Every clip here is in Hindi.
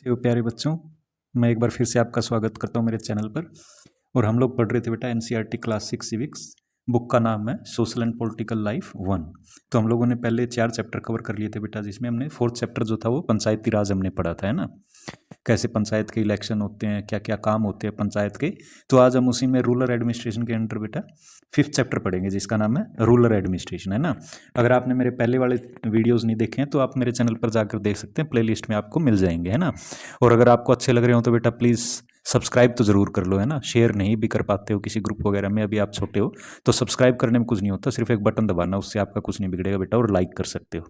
तो प्यारे बच्चों, मैं एक बार फिर से आपका स्वागत करता हूँ मेरे चैनल पर। और हम लोग पढ़ रहे थे बेटा एनसीईआरटी क्लास 6 सिविक्स। बुक का नाम है सोशल एंड पॉलिटिकल लाइफ 1। तो हम लोगों ने पहले 4 चैप्टर कवर कर लिए थे बेटा, जिसमें हमने 4th चैप्टर जो था वो पंचायती राज हमने पढ़ा था, है ना। कैसे पंचायत के इलेक्शन होते हैं, क्या क्या काम होते हैं पंचायत के। तो आज हम उसी में रूरल एडमिनिस्ट्रेशन के अंडर बेटा 5th चैप्टर पढ़ेंगे, जिसका नाम है रूरल एडमिनिस्ट्रेशन, है ना। अगर आपने मेरे पहले वाले वीडियोस नहीं देखे हैं तो आप मेरे चैनल पर जाकर देख सकते हैं, प्लेलिस्ट में आपको मिल जाएंगे, है ना। और अगर आपको अच्छे लग रहे हो तो बेटा प्लीज़ सब्सक्राइब तो ज़रूर कर लो, है ना। शेयर नहीं भी कर पाते हो किसी ग्रुप वगैरह में, अभी आप छोटे हो, तो सब्सक्राइब करने में कुछ नहीं होता, सिर्फ एक बटन दबाना, उससे आपका कुछ नहीं बिगड़ेगा बेटा, और लाइक कर सकते हो।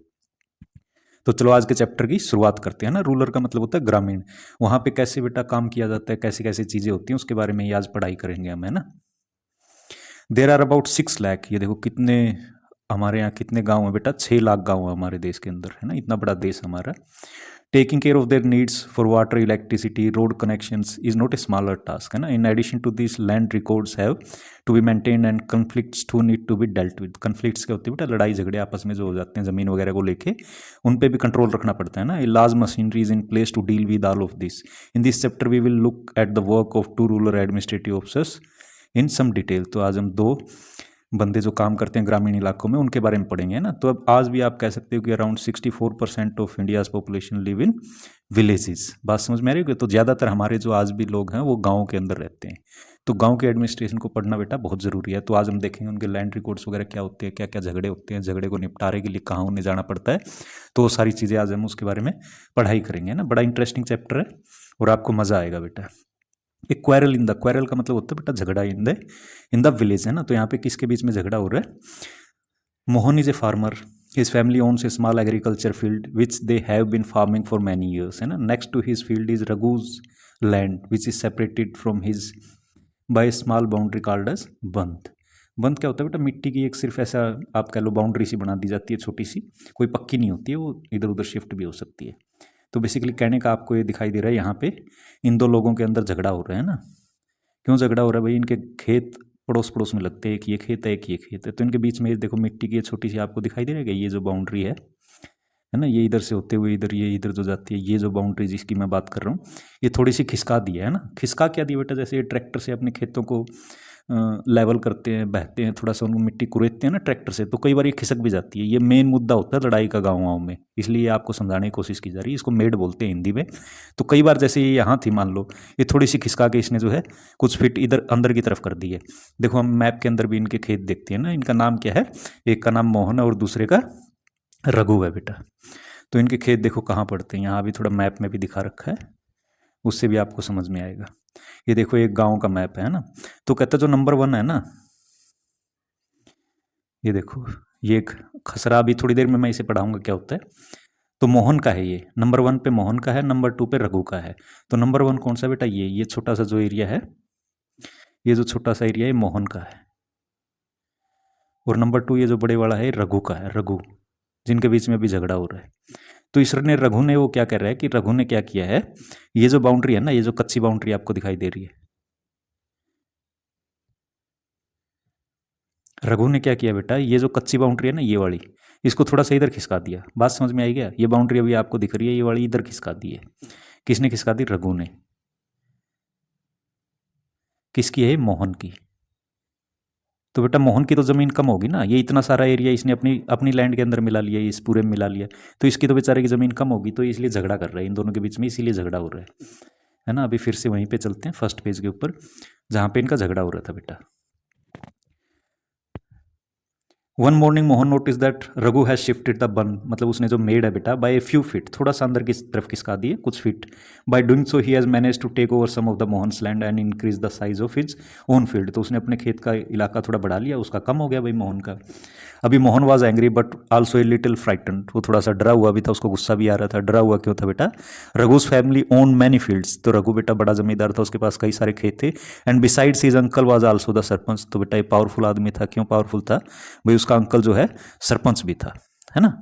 तो चलो आज के चैप्टर की शुरुआत करते हैं ना। रूरल का मतलब होता है ग्रामीण। वहाँ पे कैसे बेटा काम किया जाता है, कैसी कैसी चीज़ें होती हैं, उसके बारे में ही आज पढ़ाई करेंगे हम, है ना। देर आर अबाउट 6 लाख, ये देखो कितने हमारे यहाँ कितने गांव हैं बेटा, 6 लाख गांव है हमारे देश के अंदर, है ना। इतना बड़ा देश हमारा। Taking care of their needs for water, electricity, road connections is not a smaller task, है ना। In addition to this land records have to be maintain and conflicts to need to be dealt with. Conflicts क्या होती है बेटा, लड़ाई झगड़े आपस में जो हो जाते हैं ज़मीन वगैरह को लेके, उन पे भी कंट्रोल रखना पड़ता है ना। A large machinery is in place to deal with all of this. In this chapter we will look at the work of 2 rural administrative officers in some detail. तो आज हम 2 बंदे जो काम करते हैं ग्रामीण इलाकों में उनके बारे में पढ़ेंगे, है ना। तो अब आज भी आप कह सकते हो कि around 64% of India's population live in villages. बात समझ में आ रही है। तो ज़्यादातर हमारे जो आज भी लोग हैं वो गाँव के अंदर रहते हैं। तो गांव के एडमिनिस्ट्रेशन को पढ़ना बेटा बहुत ज़रूरी है। तो आज हम देखेंगे उनके लैंड रिकॉर्ड्स वगैरह क्या होते हैं, क्या क्या झगड़े होते हैं, झगड़े को निपटारे के लिए कहाँ उन्हें जाना पड़ता है। तो वो सारी चीज़ें आज हम उसके बारे में पढ़ाई करेंगे, ना। बड़ा इंटरेस्टिंग चैप्टर है और आपको मज़ा आएगा बेटा। एक क्वेरल इन द, क्वेरल का मतलब होता है बेटा झगड़ा इन द विलेज, है ना। तो यहाँ पे किसके बीच में झगड़ा हो रहा है। Mohan is a farmer, his family owns a small agriculture field which they have been farming for many years, है ना। Next to his field is Raghu's land which is separated from his by small boundary called as bund. बंद क्या होता है बेटा, मिट्टी की एक सिर्फ ऐसा आप कह लो बाउंड्री सी बना दी जाती है, छोटी सी, कोई पक्की नहीं होती है, वो इधर उधर शिफ्ट भी हो सकती है। तो बेसिकली कहने का आपको ये दिखाई दे रहा है, यहाँ पे इन 2 लोगों के अंदर झगड़ा हो रहा है ना। क्यों झगड़ा हो रहा है भाई, इनके खेत पड़ोस पड़ोस में लगते हैं, एक ये खेत है एक ये खेत है, तो इनके बीच में ये देखो मिट्टी की ये छोटी सी आपको दिखाई दे रही है, ये जो बाउंड्री है ना, ये इधर से होते हुए इधर, ये इधर जो जाती है, ये जो बाउंड्री जिसकी मैं बात कर रहा हूँ, ये थोड़ी सी खिसका दी है ना। खिसका क्या दी बेटा, जैसे ये ट्रैक्टर से अपने खेतों को लेवल करते हैं, बहते हैं, थोड़ा सा उनको मिट्टी कुरेदते हैं ना ट्रैक्टर से, तो कई बार ये खिसक भी जाती है। ये मेन मुद्दा होता है लड़ाई का गाँव गाँव में, इसलिए आपको समझाने की कोशिश की जा रही है। इसको मेड बोलते हैं हिंदी में। तो कई बार जैसे ये यहाँ थी, मान लो ये थोड़ी सी खिसका के इसने जो है कुछ फिट इधर अंदर की तरफ कर दी है। देखो हम मैप के अंदर भी इनके खेत देखते हैं ना, इनका नाम क्या है, एक का नाम मोहन है और दूसरे का रघु है बेटा। तो इनके खेत देखो कहाँ पड़ते हैं, यहाँ भी थोड़ा मैप में भी दिखा रखा है, उससे भी आपको समझ में आएगा। ये देखो एक गांव का मैप है ना। तो कहता जो नंबर 1 है ना, ये देखो ये एक खसरा, अभी थोड़ी देर में मैं इसे पढ़ाऊंगा क्या होता है। तो मोहन का है, ये नंबर 1 पे मोहन का है, नंबर 2 पे रघु का है। तो नंबर 1 कौन सा बेटा, ये छोटा सा जो एरिया है, ये जो छोटा सा एरिया है मोहन का है। और नंबर 2 ये जो बड़े वाला है रघु का है, रघु, जिनके बीच में भी झगड़ा हो रहा है। तो इस ने रघु ने वो क्या कर रहा है कि रघु ने क्या किया है, ये जो बाउंड्री है ना, ये जो कच्ची बाउंड्री आपको दिखाई दे रही है, रघु ने क्या किया बेटा, ये जो कच्ची बाउंड्री है ना, ये वाली, इसको थोड़ा सा इधर खिसका दिया। बात समझ में आई क्या। ये बाउंड्री अभी आपको दिख रही है, ये वाली इधर खिसका दी है। किसने खिसका दी, रघु ने। किसकी है, मोहन की। तो बेटा मोहन की तो ज़मीन कम होगी ना, ये इतना सारा एरिया इसने अपनी अपनी लैंड के अंदर मिला लिया, इस पूरे में मिला लिया, तो इसकी तो बेचारे की ज़मीन कम होगी, तो इसलिए झगड़ा कर रहा है इन दोनों के बीच में, इसीलिए झगड़ा हो रहा है ना। अभी फिर से वहीं पे चलते हैं, फर्स्ट पेज के ऊपर जहाँ पे इनका झगड़ा हो रहा था बेटा। One morning Mohan notice that Raghu has shifted the बन, मतलब उसने जो मेड है बेटा, बाय ए फ्यू फीट, थोड़ा सा अंदर की तरफ खिसका दिए कुछ feet. By doing so he has manage to take over some of the Mohan's land and increase the size of his own field. तो उसने अपने खेत का इलाका थोड़ा बढ़ा लिया, उसका कम हो गया भाई मोहन का। अभी Mohan was angry but also a little frighten, वो थोड़ा सा डरा हुआ भी था, उसको गुस्सा भी आ रहा था। डरा हुआ क्यों था बेटा, रघुस फैमिली ओन मैनी फील्ड्स, तो रघु बेटा बड़ा जमींदार था, उसके पास कई सारे खेत थे। And besides his uncle was also the sarpanch, तो बेटा ये पावरफुल आदमी था। क्यों पावरफुल था भाई, उसका अंकल जो है सरपंच भी था, है ना।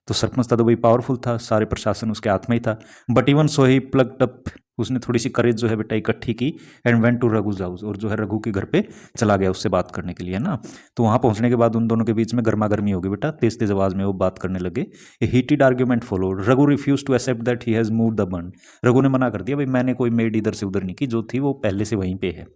तो सरपंच था तो भाई पावरफुल था, सारे प्रशासन उसके हाथ में ही था। But even so he plucked up उसने थोड़ी सी करेज जो है बेटा इकट्ठी की and went to Raghu's house, और जो है रघु के घर पे चला गया उससे बात करने के लिए, है ना। तो वहाँ पहुँचने के बाद उन दोनों के बीच में गर्मा गर्मी हो गई बेटा, तेज तेज आवाज में वो बात करने लगे। A heated argument follow, Raghu refuse to accept that he has move the bund, Raghu ने मना कर दिया, भाई मैंने कोई मेड इधर से उधर नहीं की, जो थी वो पहले से वहीं पे है।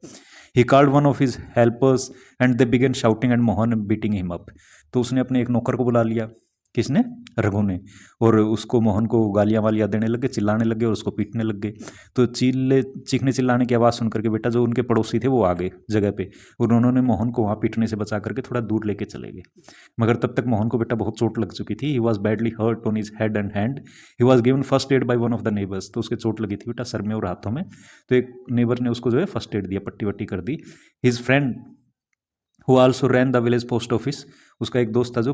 He called one of his helpers and they begin shouting and Mohan beating him up, तो उसने अपने एक नौकर को बुला लिया, किसने, रघु ने, और उसको मोहन को गालियाँ वालियाँ देने लगे, चिल्लाने लगे और उसको पीटने लग गए। तो चीखने चिल्लाने की आवाज़ सुन करके बेटा जो उनके पड़ोसी थे वो आ गए जगह पे, और उन्होंने मोहन को वहाँ पीटने से बचा करके थोड़ा दूर लेके चले गए। मगर तब तक मोहन को बेटा बहुत चोट लग चुकी थी, he was badly hurt on his head and hand, he was given first aid by one of the neighbours, तो उसके चोट लगी थी बेटा सर में और हाथों में, तो एक नेबर ने उसको जो है फर्स्ट एड दिया, पट्टी वट्टी कर दी। His friend who also ran the village post office, उसका एक दोस्त था जो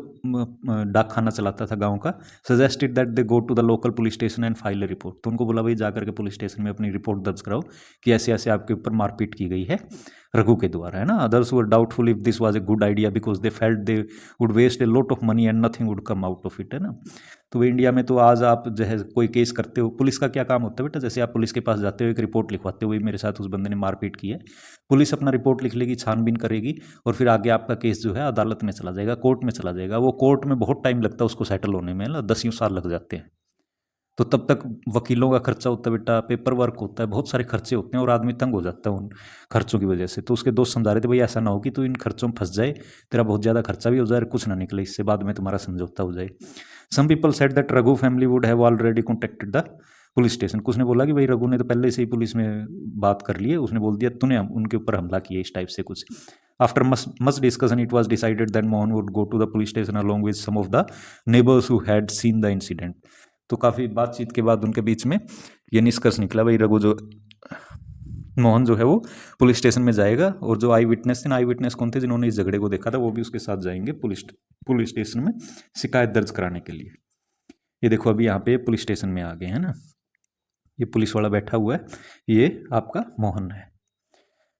डाक खाना चलाता था गांव का, suggested that they go to the local police station and file a report, तो उनको बोला भाई जा करके पुलिस स्टेशन में अपनी रिपोर्ट दर्ज कराओ कि ऐसे ऐसे आपके ऊपर मारपीट की गई है रघु के द्वारा, है ना। Others were doubtful if this was a good idea because they felt they would waste a lot of money and nothing would come out of it, है ना। तो इंडिया में तो आज आप जो है कोई केस करते हो, पुलिस का क्या काम होता है बेटा, जैसे आप पुलिस के पास जाते हो एक रिपोर्ट लिखवाते हो, वही मेरे साथ उस बंदे ने मारपीट की है, पुलिस अपना रिपोर्ट लिख लेगी, छानबीन करेगी, और फिर आगे आपका केस जो है अदालत में चला जाएगा, कोर्ट में चला जाएगा। वो कोर्ट में बहुत टाइम लगता है उसको सेटल होने में, 10 साल लग जाते हैं। तो तब तक वकीलों का खर्चा होता है बेटा, पेपर वर्क होता है, बहुत सारे खर्चे होते हैं, और आदमी तंग हो जाता है उन खर्चों की वजह से। तो उसके दोस्त समझा रहे थे भाई ऐसा ना हो कि तू इन खर्चों में फंस जाए, तेरा बहुत ज़्यादा खर्चा भी हो जाए, कुछ ना निकले इससे, बाद में तुम्हारा समझौता हो जाए। Some people said that Raghu family would have already contacted the police station, कुछ ने बोला कि भाई रघु ने तो पहले से ही पुलिस में बात कर ली है, उसने बोल दिया तूने उनके ऊपर हमला किया, इस टाइप से कुछ। After much discussion it was decided that Mohan would go to the police station along with some of the neighbours who had seen the incident. तो काफ़ी बातचीत के बाद उनके बीच में ये निष्कर्ष निकला भाई रघु जो मोहन जो है वो पुलिस स्टेशन में जाएगा, और जो आई विटनेस थे ना, आई विटनेस कौन थे जिन्होंने इस झगड़े को देखा था, वो भी उसके साथ जाएंगे पुलिस स्टेशन में शिकायत दर्ज कराने के लिए। ये देखो अभी यहाँ पे पुलिस स्टेशन में आ गए हैं ना, ये पुलिस वाला बैठा हुआ है, ये आपका मोहन है।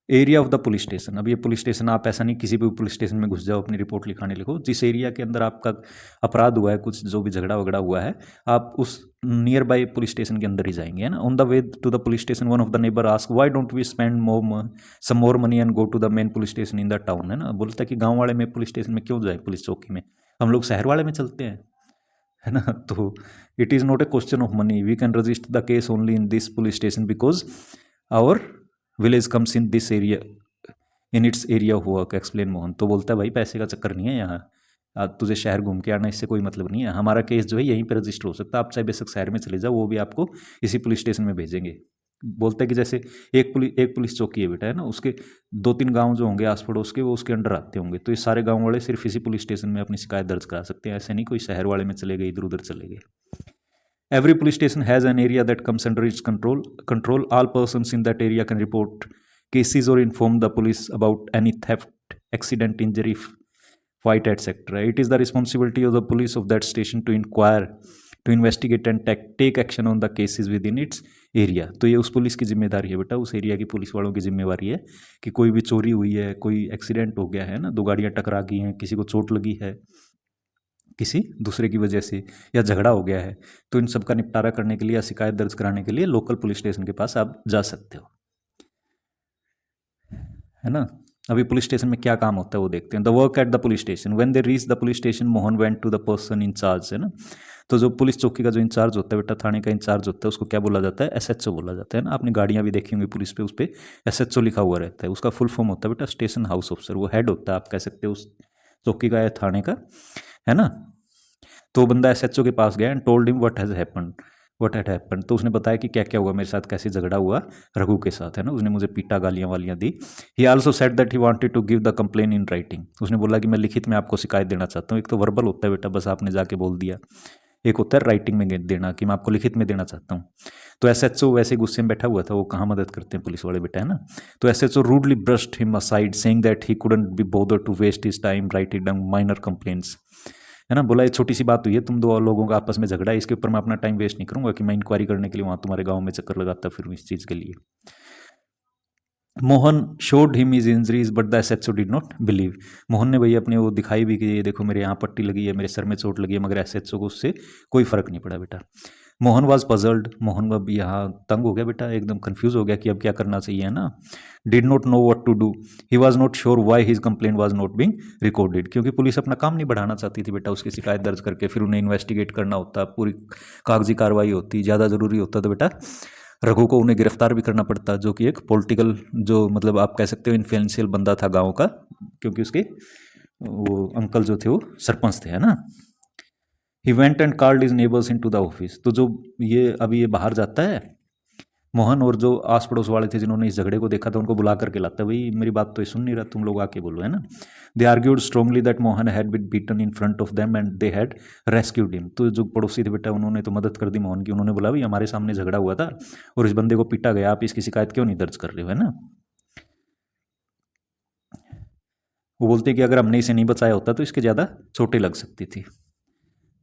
Area of the police station, अब ये पुलिस स्टेशन आप ऐसा नहीं किसी भी पुलिस स्टेशन में घुस जाओ अपनी रिपोर्ट लिखाने लिखो, जिस एरिया के अंदर आपका अपराध हुआ है, कुछ जो भी झगड़ा वगड़ा हुआ है, आप उस नियर बाय पुलिस स्टेशन के अंदर ही जाएंगे, है ना। On the way to the police station one of the neighbour ask why don't we spend some more money and go to the main police station in the town, है ना। बोलता है कि गाँव वाले में पुलिस स्टेशन में क्यों जाए, पुलिस चौकी में, हम लोग शहर वाले में चलते हैं, है ना। तो it is not a question of money, we can register the case only in this police station because our village comes in this area in its area of work, explain Mohan. तो बोलता है भाई पैसे का चक्कर नहीं है यहाँ, तुझे शहर घूम के आना इससे कोई मतलब नहीं है, हमारा केस जो है यहीं पर रजिस्टर हो सकता है, आप चाहे बेशक शहर में चले जाओ, वो भी आपको इसी पुलिस स्टेशन में भेजेंगे। बोलता है कि जैसे एक पुलिस चौकी है बेटा, है ना, उसके 2-3 गांव जो होंगे आस पड़ोस के वो उसके अंडर आते होंगे, तो ये सारे गांव वाले सिर्फ इसी पुलिस स्टेशन में अपनी शिकायत दर्ज करा सकते हैं, ऐसे नहीं कोई शहर वाले में चले गए, इधर उधर चले गए। Every police station has an area that comes under its control. All persons in that area can report cases or inform the police about any theft, accident, injury, fight, etc. It is the responsibility of the police of that station to inquire, to investigate and take action on the cases within its area. तो ये उस पुलिस की जिम्मेदारी है बेटा, उस एरिया की पुलिस वालों की जिम्मेवारी है कि कोई भी चोरी हुई है, कोई एक्सीडेंट हो गया है ना, 2 गाड़ियाँ टकरा गई हैं, किसी को चोट लगी है किसी दूसरे की वजह से, या झगड़ा हो गया है, तो इन सब का निपटारा करने के लिए या शिकायत दर्ज कराने के लिए लोकल पुलिस स्टेशन के पास आप जा सकते हो, है ना। अभी पुलिस स्टेशन में क्या काम होता है वो देखते हैं। The work at the police station, when they reach the police station Mohan went to the person in charge, है ना। तो जो पुलिस चौकी का जो इंचार्ज होता है बेटा, थाने का इंचार्ज होता है, उसको क्या बोला जाता है, एसएचओ बोला जाता है ना। आपने गाड़ियाँ भी देखी होंगी पुलिस पे, उस पर एसएचओ लिखा हुआ रहता है, उसका फुल फॉर्म होता है बेटा स्टेशन हाउस ऑफिसर, वो हेड होता है आप कह सकते हो उस चौकी का या थाने का, है ना। तो बंदा एसएचओ के पास गया and told him what had happen, तो उसने बताया कि क्या क्या हुआ मेरे साथ, कैसे झगड़ा हुआ रघु के साथ, है ना, उसने मुझे पीटा, गालियाँ वालियाँ दी। He also said that he wanted to give the complain in writing, उसने बोला कि मैं लिखित में आपको शिकायत देना चाहता हूँ। एक तो वर्बल होता है बेटा, बस आपने जाके बोल दिया, एक होता है राइटिंग में देना कि मैं आपको लिखित में देना चाहता हूँ। तो एसएचओ वैसे गुस्से में बैठा हुआ था, वो कहाँ मदद करते हैं पुलिस वाले बेटा, है ना। तो SHO rudely brushed him aside saying that he couldn't be bother to waste his time writing down minor complaints, है ना। बोला ये छोटी सी बात हुई है, तुम 2 लोगों का आपस में झगड़ा है, इसके ऊपर मैं अपना टाइम वेस्ट नहीं करूंगा कि मैं इंक्वायरी करने के लिए वहाँ तुम्हारे गाँव में चक्कर लगाता फिर इस चीज़ के लिए। Mohan showed him is injuries but the SHO did not believe, Mohan ने भाई अपने वो दिखाई भी कि ये देखो मेरे यहाँ पट्टी लगी है, मेरे सर में चोट लगी है, मगर एसएचओ को उससे कोई फर्क नहीं पड़ा बेटा। मोहन वॉज पजल्ड, मोहन अब यहाँ तंग हो गया बेटा, एकदम कंफ्यूज हो गया कि अब क्या करना चाहिए, है ना। Did not know what to do, he was not sure why his complaint was not being recorded, क्योंकि पुलिस अपना काम नहीं बढ़ाना चाहती थी बेटा, उसकी शिकायत दर्ज करके फिर उन्हें इन्वेस्टिगेट करना होता, पूरी कागजी कार्रवाई होती, ज़्यादा ज़रूरी होता तो बेटा रघु को उन्हें गिरफ्तार भी करना पड़ता, जो कि एक पॉलिटिकल, जो मतलब आप कह सकते हो इन्फ्लुएंशियल बंदा था गाँव का, क्योंकि उसके वो अंकल जो थे वो सरपंच थे, है ना। He went and called his neighbours into the office, तो जो ये अभी ये बाहर जाता है मोहन, और जो आस पड़ोस वाले थे जिन्होंने इस झगड़े को देखा था उनको बुला करके लाता है, भाई मेरी बात तो ये सुन नहीं रहा, तुम लोग आके बोलो, है ना। They argued strongly that Mohan had been beaten in front of them and they had rescued him, तो जो पड़ोसी थे बेटा उन्होंने तो मदद कर दी मोहन की, उन्होंने बोला भाई हमारे सामने झगड़ा हुआ था और इस बंदे को पीटा गया, आप इसकी शिकायत क्यों नहीं दर्ज कर रहे हो, है ना। वो बोलते हैं कि अगर हमने इसे नहीं बचाया होता तो इसके ज़्यादा चोटें लग सकती थी।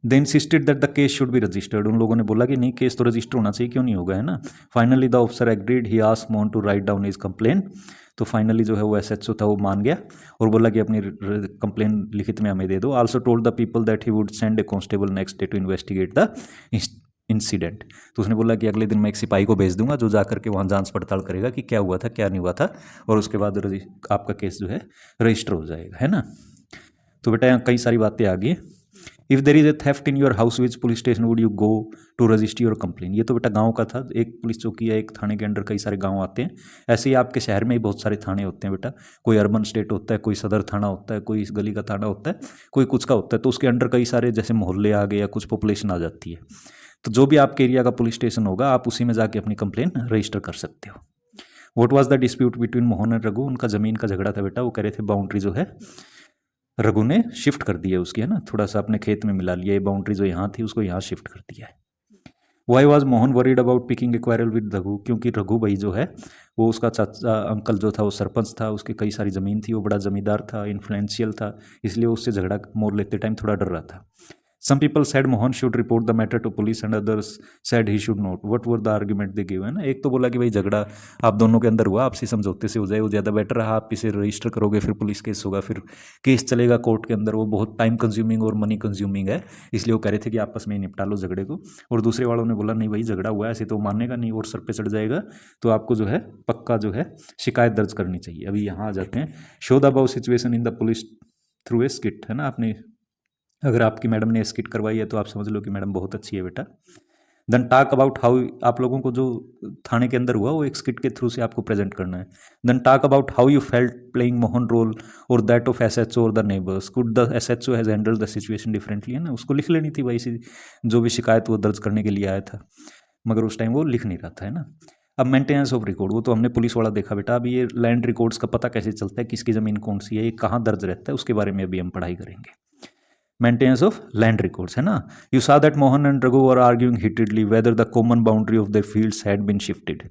They insisted that the case should be registered, उन लोगों ने बोला कि नहीं केस तो रजिस्टर होना चाहिए, क्यों नहीं होगा, है ना। Finally the officer agreed, he asked Mohan to write down his complain, तो फाइनली जो है वो एसएचओ था वो मान गया और बोला कि अपनी कंप्लेन लिखित में हमें दे दो। Also told the people that he would send a constable next day to investigate the incident, तो उसने बोला कि अगले दिन मैं एक सिपाही को भेज दूंगा जो जाकर के वहाँ जांच पड़ताल करेगा कि क्या हुआ था क्या नहीं हुआ था, और उसके बाद आपका केस जो है रजिस्टर हो जाएगा, है ना। तो बेटा यहाँ कई सारी बातें आ गई। If there is a theft in your house which police station would you go to register your complain, ये तो बेटा गांव का था, एक पुलिस चौकी है, एक थाने के अंडर कई सारे गांव आते हैं, ऐसे ही आपके शहर में ही बहुत सारे थाने होते हैं बेटा, कोई अर्बन स्टेट होता है, कोई सदर थाना होता है, कोई इस गली का थाना होता है, कोई कुछ का होता है, तो उसके अंडर कई सारे जैसे मोहल्ले आ गए या कुछ पॉपुलेशन आ जाती है, तो जो भी आपके एरिया का पुलिस स्टेशन होगा आप उसी में जाके अपनी कंप्लेन रजिस्टर कर सकते हो। What was the dispute between Mohan and Raghu, उनका जमीन का झगड़ा था बेटा, वो कह रहे थे बाउंड्री जो है रघु ने शिफ्ट कर दी है उसकी, है ना, थोड़ा सा अपने खेत में मिला लिया, ये बाउंड्री जो यहाँ थी उसको यहाँ शिफ्ट कर दिया है। Why was Mohan worried about picking A quarrel with Raghu, क्योंकि रघु भाई जो है वो उसका चाचा अंकल जो था वो सरपंच था, उसकी कई सारी ज़मीन थी, वो बड़ा जमींदार था, इन्फ्लुएंशियल था, इसलिए उससे झगड़ा मोड़ लेते टाइम थोड़ा डर रहा था। Some people said Mohan should report the matter to police and others said he should not. What were the argument they gave, है ना। एक तो बोला कि भाई झगड़ा आप दोनों के अंदर हुआ, आपसी समझौते से हो जाए वो ज़्यादा बेटर रहा, आप इसे रजिस्टर करोगे फिर पुलिस केस होगा, फिर केस चलेगा कोर्ट के अंदर, वो बहुत टाइम कंज्यूमिंग और मनी कंज्यूमिंग है, इसलिए वो कह रहे थे कि आपस में निपटा लो झगड़े को। और दूसरे वालों ने बोला नहीं भाई झगड़ा हुआ है ऐसे तो मानेगा नहीं और सर पे चढ़ जाएगा, तो आपको जो है पक्का जो है शिकायत दर्ज करनी चाहिए। अभी यहाँ आ जाते हैं, show the about situation in the police through a skit, है ना। आपने अगर आपकी मैडम ने स्किट करवाई है तो आप समझ लो कि मैडम बहुत अच्छी है बेटा। देन टॉक अबाउट हाउ, आप लोगों को जो थाने के अंदर हुआ वो एक स्किट के थ्रू से आपको प्रेजेंट करना है। Then talk about how you felt playing Mohan role और दैट ऑफ एसएचओ और the neighbours, could the SHO has handled the situation differently, है ना, उसको लिख लेनी थी भाई जो भी शिकायत वो दर्ज करने के लिए आया था, मगर उस टाइम वो लिख नहीं रहा था, है ना। अब मेंटेनेंस ऑफ रिकॉर्ड, वो तो हमने पुलिस वाला देखा बेटा, अब ये लैंड रिकॉर्ड्स का पता कैसे चलता है, किसकी ज़मीन कौन सी है, ये कहाँ दर्ज रहता है, उसके बारे में अभी हम पढ़ाई करेंगे। मेंटेनेंस ऑफ लैंड रिकॉर्ड्स, है ना। You saw that Mohan and Raghu were arguing heatedly whether the common boundary of their fields had been shifted,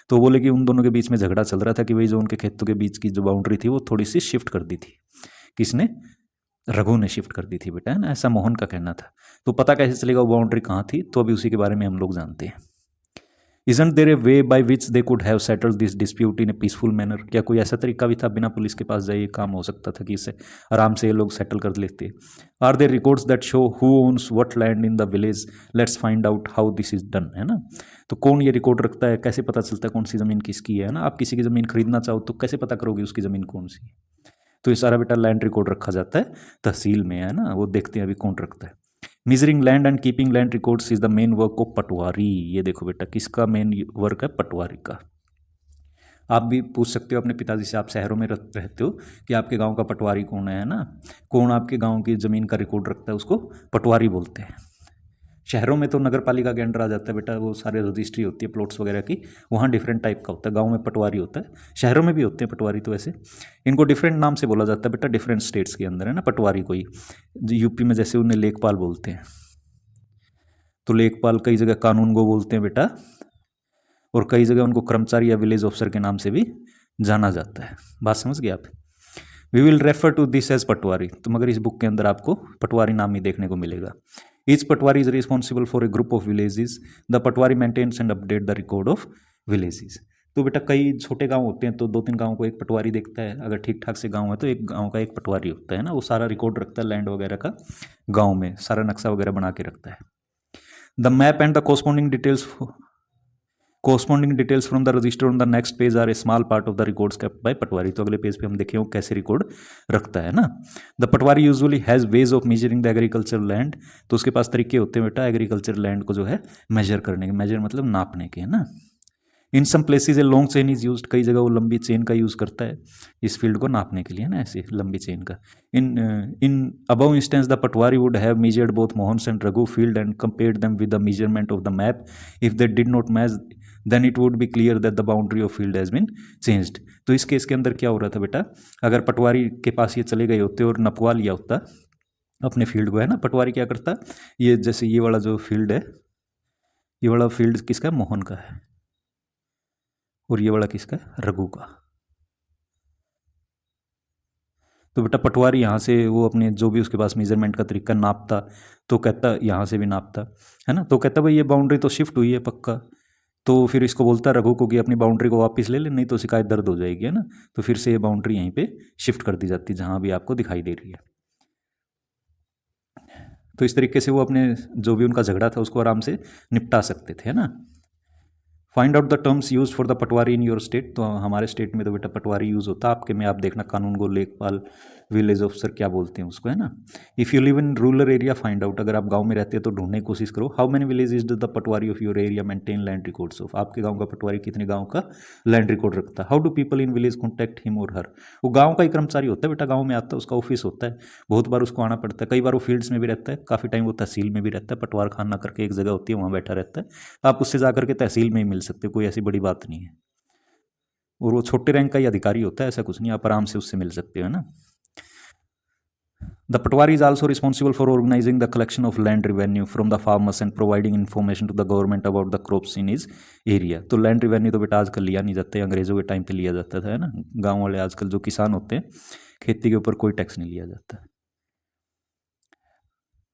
तो बोले कि उन दोनों के बीच में झगड़ा चल रहा था कि भाई जो उनके खेतों के बीच की जो बाउंड्री थी वो थोड़ी सी शिफ्ट कर दी थी, किसने, रघु ने शिफ्ट कर दी थी बेटा, है ना, ऐसा मोहन का कहना था। तो पता कैसे चलेगा वो बाउंड्री कहाँ थी, तो अभी उसी के बारे में हम लोग जानते हैं। Isn't there a way by which they could have settled this dispute in a peaceful manner, क्या कोई ऐसा तरीका भी था बिना पुलिस के पास जाए ये काम हो सकता था कि इसे आराम से ये लोग सेटल कर लेते। Are there records that show who owns what land in the village, let's find out how this is done, है ना। तो कौन ये रिकॉर्ड रखता है, कैसे पता चलता है कौन सी ज़मीन किसकी है ना। आप किसी की ज़मीन खरीदना चाहो तो कैसे पता करोगे उसकी ज़मीन कौन सी है, तो ये सारा बेटा लैंड रिकॉर्ड रखा जाता है तहसील में, है ना, वो देखते हैं अभी कौन रखता है। Measuring land and keeping land records is the main work of patwari, ये देखो बेटा किसका मेन वर्क है, पटवारी का। आप भी पूछ सकते हो अपने पिताजी से, आप शहरों में रहते हो, कि आपके गांव का पटवारी कौन है ना, कौन आपके गांव की ज़मीन का रिकॉर्ड रखता है, उसको पटवारी बोलते हैं। शहरों में तो नगर पालिका के अंडर आ जाता है बेटा, वो सारे रजिस्ट्री होती है प्लॉट्स वगैरह की, वहाँ डिफरेंट टाइप का होता है, गांव में पटवारी होता है, शहरों में भी होते हैं पटवारी, तो वैसे इनको डिफरेंट नाम से बोला जाता है बेटा, डिफरेंट स्टेट्स के अंदर, है ना। पटवारी कोई यूपी में जैसे उन्हें लेखपाल बोलते हैं, तो लेखपाल कई जगह कानून गो बोलते हैं बेटा, और कई जगह उनको कर्मचारी या विलेज ऑफिसर के नाम से भी जाना जाता है। बात समझ गए आप। We will refer to this as patwari, तो मगर इस बुक के अंदर आपको पटवारी नाम ही देखने को मिलेगा। Each patwari is responsible for a group of villages, the patwari maintains and update the record of villages. तो बेटा कई छोटे गांव होते हैं तो 2-3 गांव को एक पटवारी देखता है, अगर ठीक ठाक से गांव है तो एक गांव का एक पटवारी होता है ना, वो सारा रिकॉर्ड रखता है लैंड वगैरह का, गांव में सारा नक्शा वगैरह बना के रखता है। The map and the corresponding details from the register on the next page are a small part of the records kept by पटवारी। तो अगले पेज पे हम देखें वो कैसे रिकॉर्ड रखता है ना। The Patwari usually has ways of measuring the agriculture land, तो उसके पास तरीके होते हैं बेटा एग्रीकल्चर लैंड को जो है मेजर करने के, मेजर मतलब नापने के, है ना। In some places a long chain is used, कई जगह वो लंबी चेन का यूज़ करता है इस फील्ड को नापने के लिए ना, ऐसे लंबी चेन का। In above instance the patwari would have measured both Mohan's and Raghu field and compared them with the measurement of the map. If they did not match then it would be clear that the boundary of field has been changed. तो इस केस के अंदर क्या हो रहा था बेटा, अगर पटवारी के पास ये चले गए होते और नपवा लिया होता अपने फील्ड को, है ना, पटवारी क्या करता, ये जैसे ये वाला जो फील्ड है, ये वाला फील्ड किसका है, मोहन का है, और ये वाला किसका है, रघु का। तो बेटा पटवारी यहाँ से वो अपने जो भी उसके पास मेजरमेंट का तरीका नापता, तो कहता यहाँ से भी नापता, है ना, तो कहता भाई ये बाउंड्री तो शिफ्ट हुई है पक्का, तो फिर इसको बोलता रघु को कि अपनी बाउंड्री को वापस ले ले, नहीं तो शिकायत दर्द हो जाएगी, है ना। तो फिर से ये बाउंड्री यहीं पे शिफ्ट कर दी जाती जहाँ भी आपको दिखाई दे रही है। तो इस तरीके से वो अपने जो भी उनका झगड़ा था उसको आराम से निपटा सकते थे, है ना। Find out the terms use for the Patwari in your state, तो हमारे स्टेट में तो बेटा पटवारी यूज़ होता है, आपके में आप देखना कानून गो लेखपाल विलेज ऑफिसर क्या बोलते हैं उसको, है ना। If you live in rural area find out, अगर आप गांव में रहते हैं तो ढूंढने की कोशिश करो। How many village is the Patwari of your area maintain land records of, आपके गांव का पटवारी कितने गांव का लैंड रिकॉर्ड रखता है। How do people in village contact him और हर, वो गाँव का ही कर्मचारी होता है बेटा, गाँव में आता है, उसका ऑफिस होता है, बहुत बार उसको आना पड़ता है, कई बार वो फील्ड्स में भी रहता है, काफ़ी टाइम वो तहसील में भी रहता है, पटवार खाना करके एक जगह होती है वहाँ बैठा रहता है, आप उससे जाकर के तहसील में ही मिल सकते हो, कोई ऐसी बड़ी बात नहीं है, और वो छोटे रैंक का ही अधिकारी होता है, ऐसा कुछ नहीं, आप आराम से उससे मिल सकते हो, है ना। The patwari is also responsible for organising the collection of land revenue from the farmers and providing information to the government about the crops in his area. तो लैंड रेवेन्यू तो बेटा आजकल लिया नहीं जाता है, अंग्रेजों के टाइम पे लिया जाता था, है ना। गाँव वाले आजकल जो किसान होते हैं खेती के ऊपर कोई टैक्स नहीं लिया जाता,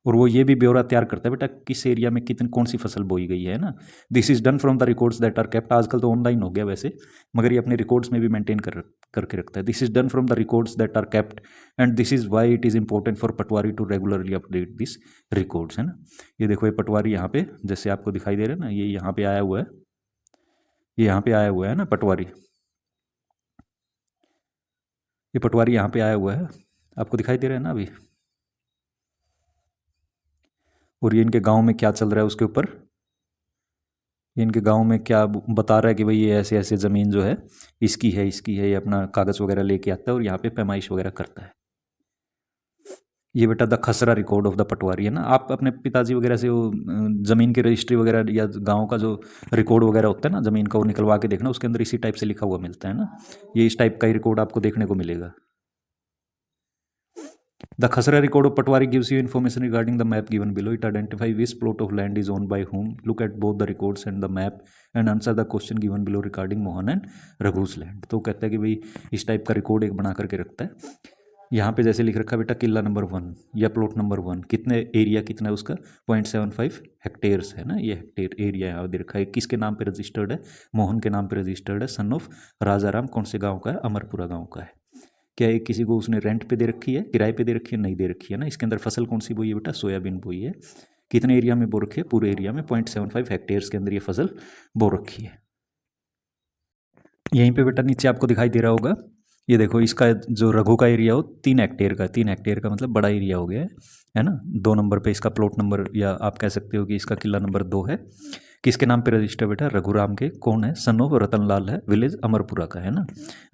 और वो ये भी ब्यौरा तैयार करता है बेटा किस एरिया में कितनी कौन सी फसल बोई गई है ना। This is done from the records that are kept, आजकल तो ऑनलाइन हो गया वैसे, मगर ये अपने रिकॉर्ड्स में भी मेंटेन करके रखता है। This is done from the records that are kept and this is why it is important for patwari to regularly update this records, है ना। ये देखो ये पटवारी यहाँ पे जैसे आपको दिखाई दे रहा है ना, ये यहाँ पे आया हुआ है, ये यहाँ पे आया हुआ है ना पटवारी, ये पटवारी यहाँ पे आया हुआ है, आपको दिखाई दे रहा है ना अभी, और ये इनके गांव में क्या चल रहा है उसके ऊपर, ये इनके गांव में क्या बता रहा है कि भाई ये ऐसे ऐसे ज़मीन जो है इसकी है, इसकी है, ये अपना कागज़ वगैरह लेके आता है और यहाँ पे पैमाइश वगैरह करता है। ये बेटा द खसरा रिकॉर्ड ऑफ द पटवारी, है ना। आप अपने पिताजी वगैरह से वो ज़मीन की रजिस्ट्री वगैरह या गांव का जो रिकॉर्ड वगैरह होता है ना ज़मीन का, वो निकलवा के देखना, उसके अंदर इसी टाइप से लिखा हुआ मिलता है ना, ये इस टाइप का ही रिकॉर्ड आपको देखने को मिलेगा। The Khasra record of Patwari gives you information regarding the map given below. It identifies which plot of land is owned by whom. Look at both the records and the map and answer the question given below regarding Mohan and Raghu's land. तो कहता है कि भाई इस टाइप का रिकॉर्ड एक बना करके रखता है। यहाँ पे जैसे लिख रखा है बेटा किला नंबर 1 या प्लॉट नंबर 1, कितने एरिया कितना है उसका 0.75 हेक्टेयर्स है ना, ये हेक्टेयर एरिया यहाँ दे रखा है। किसके नाम पे रजिस्टर्ड है, मोहन के नाम पे रजिस्टर्ड है, सन ऑफ राजाराम, कौन से गाँव का है, अमरपुरा गाँव का है। क्या ये किसी को उसने रेंट पे दे रखी है, किराए पे दे रखी है, नहीं दे रखी है ना। इसके अंदर फसल कौन सी बोई है बेटा, सोयाबीन बोई है। कितने एरिया में बो रखी है, पूरे एरिया में 0.75 हेक्टेयर्स के अंदर ये फसल बो रखी है। यहीं पे बेटा नीचे आपको दिखाई दे रहा होगा, ये देखो इसका जो रघु का एरिया हो 3 हेक्टेयर का, 3 हेक्टेयर का मतलब बड़ा एरिया हो गया है ना। 2 नंबर पे इसका प्लॉट नंबर, या आप कह सकते हो कि इसका किला नंबर 2 है। किसके नाम पे रजिस्टर बेटा, रघुराम के, कौन है, सन ऑफ रतनलाल है, विलेज अमरपुरा का, है ना।